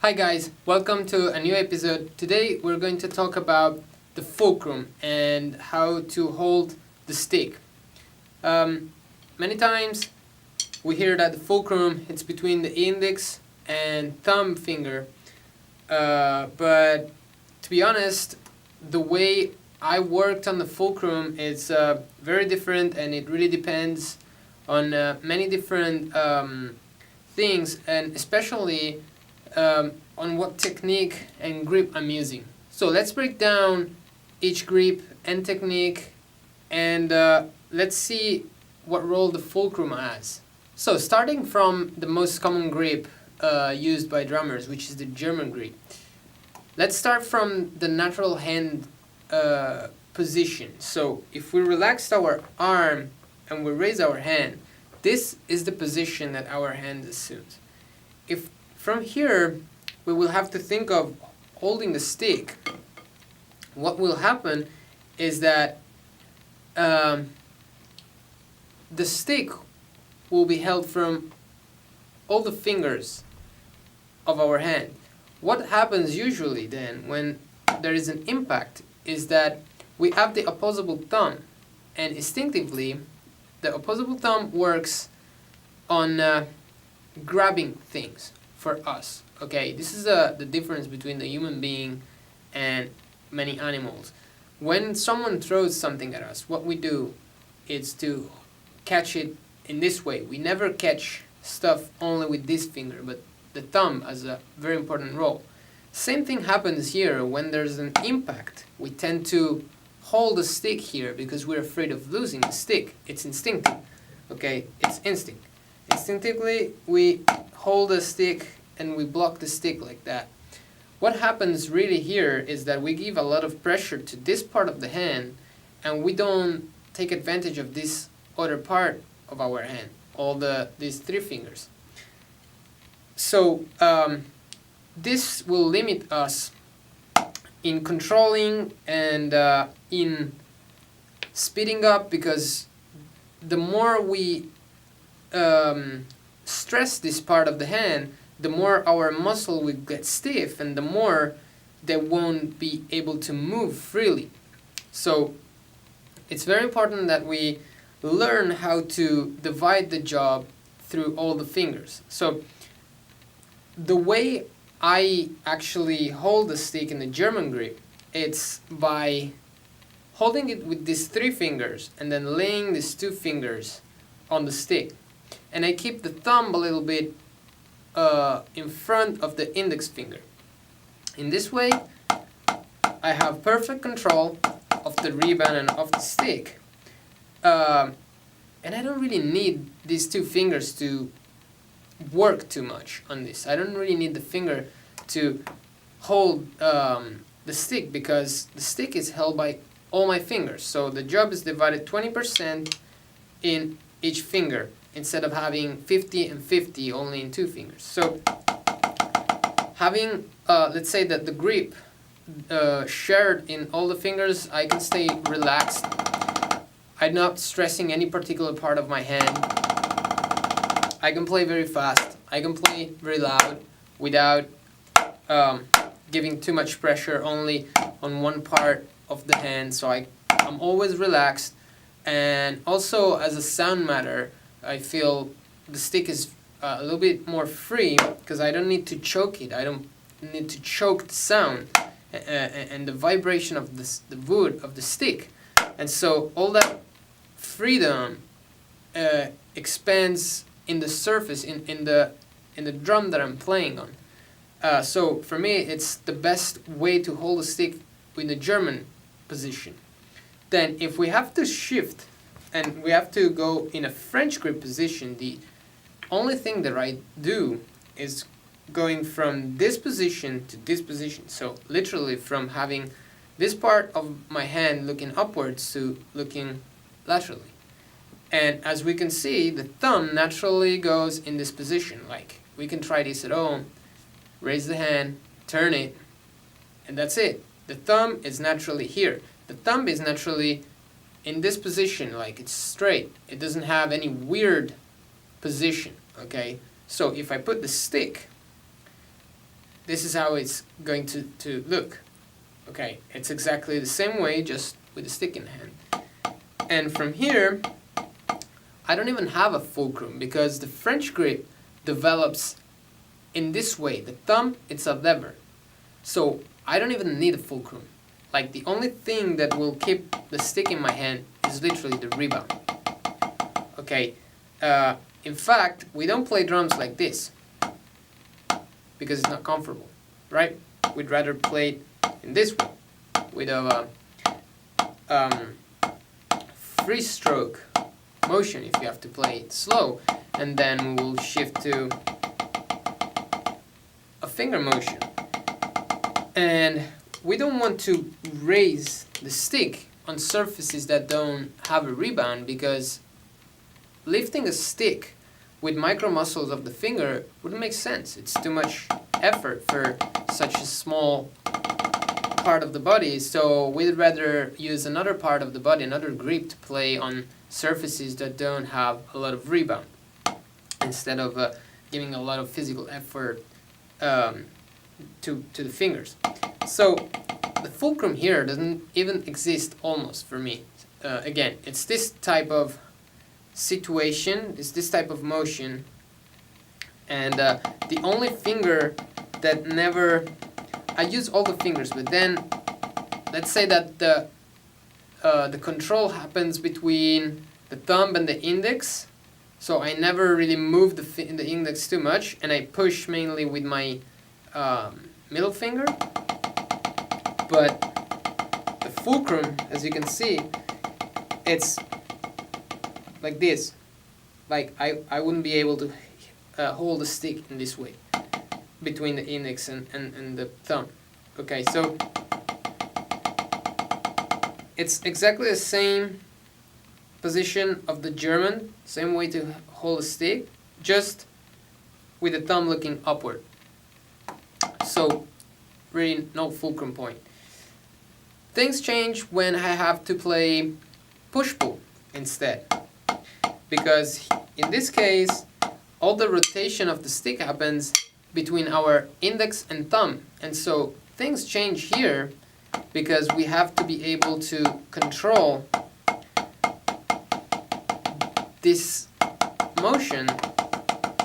Hi guys, welcome to a new episode. Today we're going to talk about the fulcrum and how to hold the stick. Many times we hear that the fulcrum it's between the index and thumb finger, but to be honest, the way I worked on the fulcrum is very different, and it really depends on many different things, and especially on what technique and grip I'm using. So let's break down each grip and technique, and let's see what role the fulcrum has. So starting from the most common grip used by drummers, which is the German grip. Let's start from the natural hand position. So if we relax our arm and we raise our hand, this is the position that our hand assumes. If from here we will have to think of holding the stick, what will happen is that the stick will be held from all the fingers of our hand. What happens usually then when there is an impact is that we have the opposable thumb, and instinctively the opposable thumb works on grabbing things for us. Okay, this is the difference between the human being and many animals. When someone throws something at us, what we do is to catch it in this way. We never catch stuff only with this finger, but the thumb has a very important role. Same thing happens here. When there's an impact, we tend to hold the stick here because we're afraid of losing the stick. It's instinctive. Okay, it's instinct. Instinctively, we hold the stick and we block the stick like that. What happens really here is that we give a lot of pressure to this part of the hand, and we don't take advantage of this other part of our hand, these three fingers. So this will limit us in controlling and in speeding up, because the more we stress this part of the hand, the more our muscle will get stiff, and the more they won't be able to move freely. So it's very important that we learn how to divide the job through all the fingers. So the way I actually hold the stick in the German grip, it's by holding it with these three fingers and then laying these two fingers on the stick. And I keep the thumb a little bit in front of the index finger. In this way, I have perfect control of the rebound and of the stick. And I don't really need these two fingers to work too much on this. I don't really need the finger to hold the stick, because the stick is held by all my fingers. So the job is divided 20% in each finger, instead of having 50 and 50 only in two fingers. So having, let's say that the grip shared in all the fingers, I can stay relaxed. I'm not stressing any particular part of my hand. I can play very fast. I can play very loud without giving too much pressure only on one part of the hand. So I'm always relaxed. And also, as a sound matter, I feel the stick is a little bit more free, because I don't need to choke it. I don't need to choke the sound and the vibration of the wood of the stick. And so all that freedom expands in the surface, in the drum that I'm playing on. So for me, it's the best way to hold a stick in the German position. Then if we have to shift and we have to go in a French grip position, the only thing that I do is going from this position to this position. So literally from having this part of my hand looking upwards to looking laterally. And as we can see, the thumb naturally goes in this position. Like, we can try this at home. Raise the hand, turn it, and that's it. The thumb is naturally here. The thumb is naturally in this position, like it's straight. It doesn't have any weird position, okay? So if I put the stick this is how it's going to look. Okay, it's exactly the same way, just with a stick in the hand. And from here, I don't even have a fulcrum because the French grip develops in this way. The thumb, it's a lever. So I don't even need a fulcrum. Like, the only thing that will keep the stick in my hand is literally the rebound. Okay, in fact, we don't play drums like this because it's not comfortable, right? We'd rather play it in this way with a free stroke motion if you have to play it slow, and then we will shift to a finger motion. And we don't want to raise the stick on surfaces that don't have a rebound, because lifting a stick with micro muscles of the finger wouldn't make sense. It's too much effort for such a small part of the body, so we'd rather use another part of the body, another grip, to play on surfaces that don't have a lot of rebound, instead of giving a lot of physical effort to the fingers. So the fulcrum here doesn't even exist almost for me. Again, it's this type of situation, it's this type of motion, and the only finger that never, I use all the fingers, but then let's say that the control happens between the thumb and the index, so I never really move the index too much, and I push mainly with my middle finger. But the fulcrum, as you can see, it's like this. Like, I wouldn't be able to hold the stick in this way between the index and the thumb. Okay, so it's exactly the same position of the German, same way to hold a stick, just with the thumb looking upward. So really no fulcrum point. Things change when I have to play push-pull instead, because in this case all the rotation of the stick happens between our index and thumb, and so things change here because we have to be able to control this motion,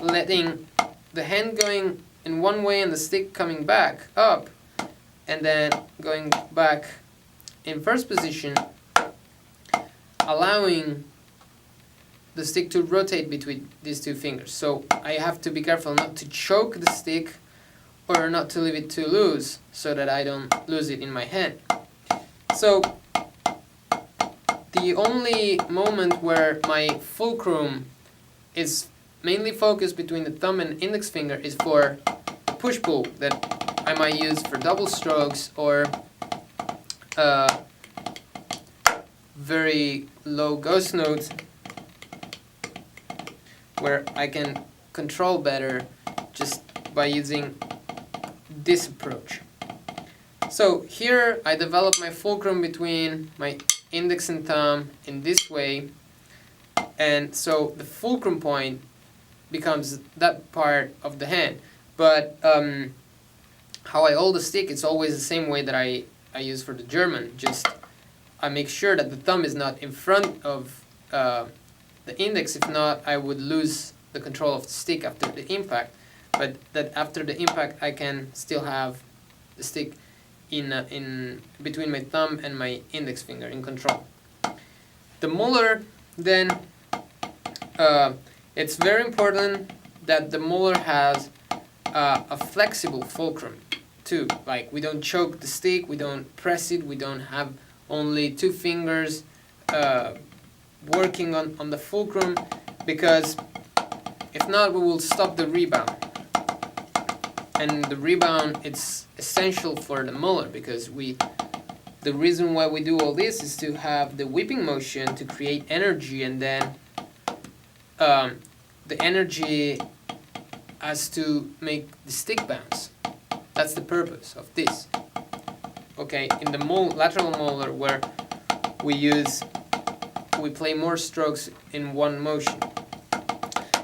letting the hand going in one way and the stick coming back up, and then going back in first position, allowing the stick to rotate between these two fingers. So I have to be careful not to choke the stick or not to leave it too loose so that I don't lose it in my hand. So the only moment where my fulcrum is mainly focused between the thumb and index finger is for the push-pull that I might use for double strokes or very low ghost notes, where I can control better just by using this approach. So here I develop my fulcrum between my index and thumb in this way, and so the fulcrum point becomes that part of the hand. But how I hold the stick, it's always the same way that I use for the German. Just I make sure that the thumb is not in front of the index. If not, I would lose the control of the stick after the impact. But that after the impact, I can still have the stick in between my thumb and my index finger in control. The molar, then, it's very important that the molar has a flexible fulcrum too. Like, we don't choke the stick, we don't press it, we don't have only two fingers working on the fulcrum, because if not, we will stop the rebound. And the rebound, it's essential for the molar, because the reason why we do all this is to have the whipping motion to create energy, and then the energy has to make the stick bounce. That's the purpose of this. Okay, in the lateral molar, where we play more strokes in one motion.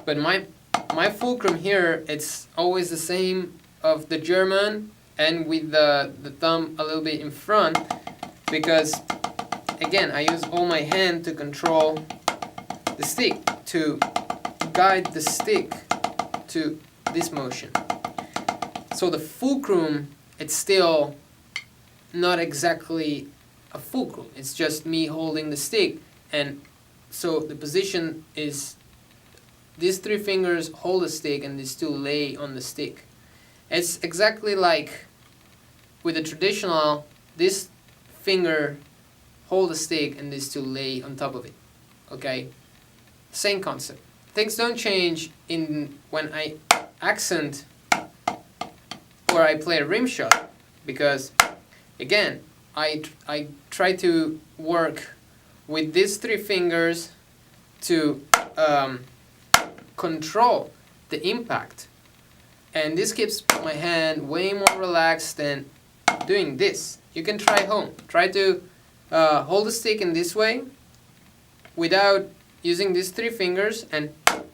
But my fulcrum here, it's always the same of the German and with the thumb a little bit in front, because again I use all my hand to control the stick, to guide the stick to this motion. So the fulcrum, it's still not exactly a fulcrum, it's just me holding the stick, and so the position is these three fingers hold the stick and these two lay on the stick. It's exactly like with the traditional, this finger hold the stick and these two lay on top of it. Okay? Same concept. Things don't change in when I accent or I play a rim shot, because again I try to work with these three fingers to control the impact, and this keeps my hand way more relaxed than doing this. You can try home. Try to hold the stick in this way without using these three fingers and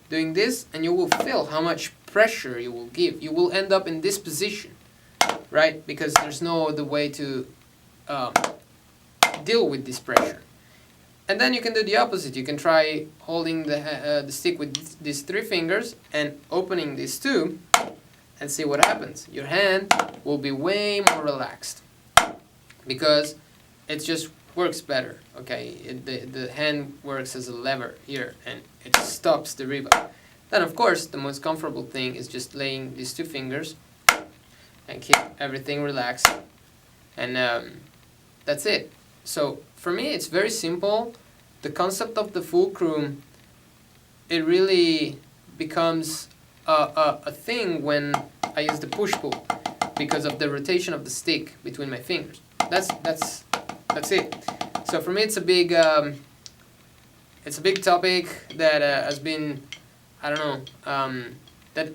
doing this, and you will feel how much pressure you will give. You will end up in this position, right? Because there's no other way to deal with this pressure. And then you can do the opposite. You can try holding the stick with these three fingers and opening these two, and see what happens. Your hand will be way more relaxed because it just works better. Okay, the hand works as a lever here, and it stops the rebound. Then of course the most comfortable thing is just laying these two fingers and keep everything relaxed, and that's it. So for me it's very simple. The concept of the fulcrum, it really becomes a thing when I use the push-pull, because of the rotation of the stick between my fingers. That's it. So for me it's a big topic that has been, I don't know, that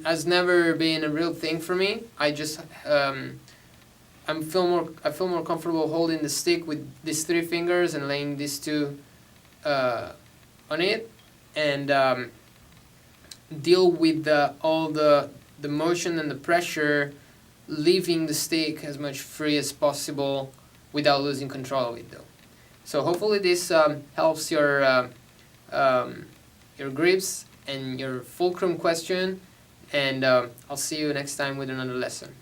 has never been a real thing for me. I just I feel more comfortable holding the stick with these three fingers and laying these two on it, and deal with all the motion and the pressure, leaving the stick as much free as possible without losing control of it though. So hopefully this helps your grips and your fulcrum question, and I'll see you next time with another lesson.